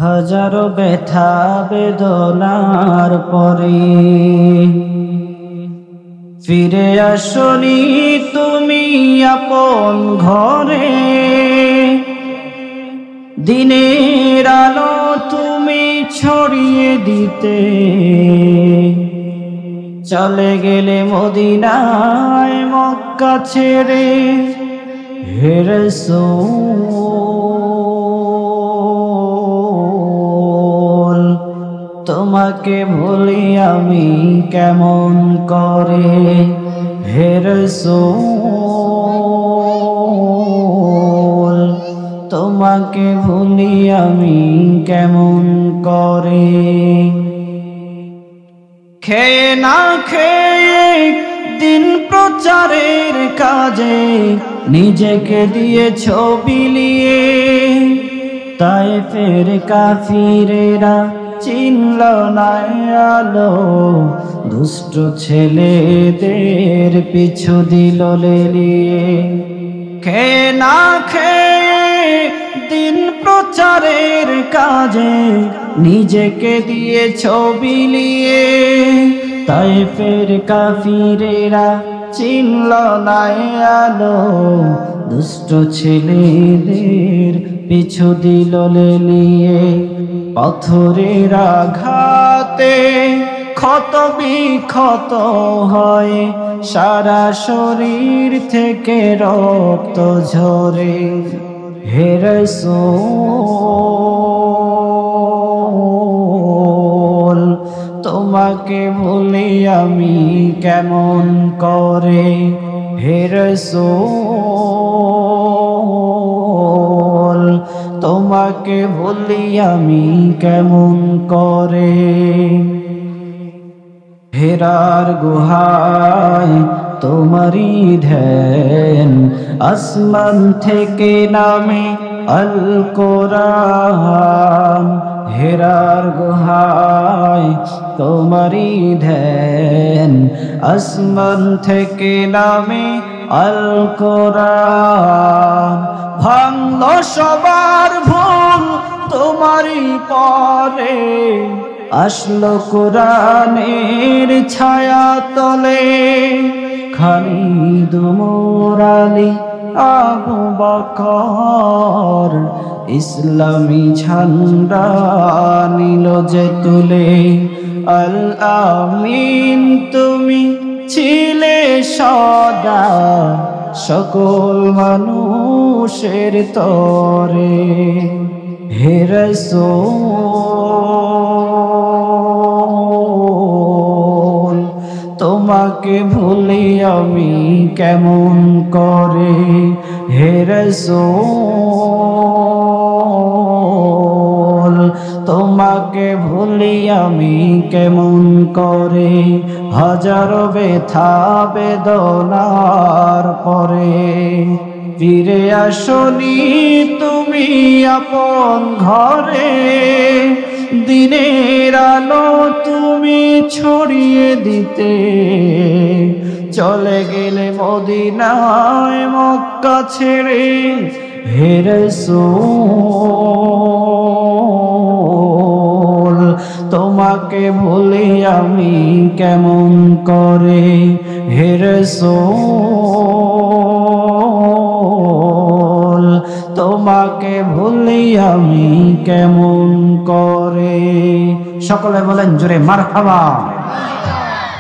হাজারো ব্যথা বেদনার পরে ফিরে আসনি তুমি আপন ঘরে। দিনের আলো তুমি ছড়িয়ে দিতে চলে গেলে মদিনায় মক্কা ছেড়ে। হে রাসূল তোমাকে ভুলি আমি কেমন করে। হে রাসূল তোমাকে ভুলি আমি কেমন করে। খেয়ে না খেয়ে দিন প্রচারের কাজে নিজেকে দিয়েছ বিলিয়ে। তায়েফের কাফিরেরা চিনল না আলো, দুষ্ট ছেলেদের পিছু দিল লেলিয়ে। খেয়ে না খেয়ে দিন প্রচারের কাজে নিজেকে দিয়েছ বিলিয়ে। তায়েফের কাফিরেরা চিনল না আলো, দুষ্ট ছেলেদের পিছু দিল লেলিয়ে। পাথরের আঘাতে ক্ষত বিক্ষত হয়, সারা শরীর থেকে রক্ত ঝরে। হে রাসূল তোমাকে ভুলি আমি কেমন করে। হে রাসূল তোমাকে ভুলি আমি কেমন করে। হেরার গুহায় তোমারি ধ্যান, আসমান থেকে নামে আল কোরআন। হেরার গুহায় তোমারি ধ্যান, আসমান থেকে নামে আল কোরআন। ভাঙল সবার ভুল তোমারি পরে, আসলো কোরআনের ছায়া তলে। খালিদ ওমর আলী আবু বকর ইসলামী ঝান্ডা নিল যে তুলে। আল আমিন তুমি ছিলে সদা সকল মানুষের তরে। হে রাসূল তোমাকে ভুলি আমি কেমন করে। হে রাসূল তোমাকে ভুলি আমি কেমন করে। হাজারো ব্যথা বেদনার পরে ফিরে আসনি তুমি আপন ঘরে। দিনের আলো তুমি ছড়িয়ে দিতে চলে গেলে মদিনায় মক্কা ছেড়ে। হে রাসূল তোমাকে ভুলি আমি কেমন করে। হে রাসূল তোমাকে ভুলি আমি কেমন করে। সকলে বলেন জোরে মারহাবা।